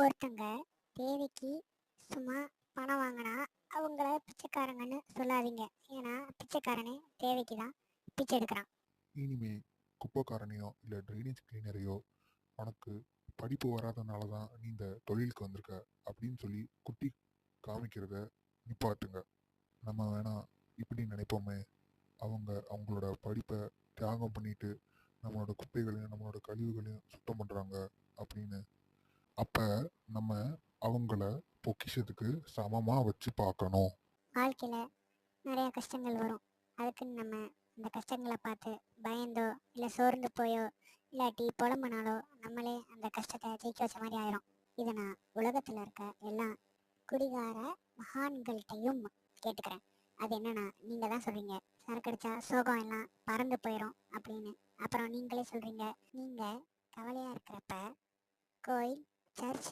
ஒருத்தங்க தேவைக்கு சும்மா பணம் வாங்கினா அவங்கள பிச்சைக்காரங்கன்னு சொல்லாதீங்க. ஏன்னா பிச்சைக்காரனே தேவைக்கு தான் பிச்சை எடுக்கிறான். இனிமே குப்பைக்காரனையோ இல்லை ட்ரைனேஜ் கிளீனரையோ உனக்கு படிப்பு வராதனால தான் நீ இந்த தொழிலுக்கு வந்திருக்க அப்படின்னு சொல்லி குட்டி காமிக்கிறத நிப்பாட்டுங்க. நம்ம வேணா இப்படி நினைப்போமே, அவங்களோட படிப்பை தியாகம் பண்ணிட்டு நம்மளோட குப்பைகளையும் நம்மளோட கழிவுகளையும் சுத்தம் பண்ணுறாங்க அப்படின்னு. அப்போ நம்ம அவங்கள பொக்கிஷத்துக்கு சமமாக வச்சு பார்க்கணும். வாழ்க்கையில் நிறையா கஷ்டங்கள் வரும். அதுக்குன்னு நம்ம இந்த கஷ்டங்களை பார்த்து பயந்தோ இல்லை சோர்ந்து போயோ இல்லாட்டி புலம்புனாலோ நம்மளே அந்த கஷ்டத்தை ஜெயிக்க வச்ச மாதிரி ஆயிரும். இதை நான் உலகத்தில் இருக்க எல்லா குடிகார மகான்கள்கிட்டையும் கேட்டுக்கிறேன். அது என்னன்னா, நீங்கள் தான் சொல்கிறீங்க சரக்கு அடித்தா சோகம் எல்லாம் பறந்து போயிடும் அப்படின்னு. அப்புறம் நீங்களே சொல்கிறீங்க, நீங்கள் கவலையாக இருக்கிறப்ப கோயில், சர்ச்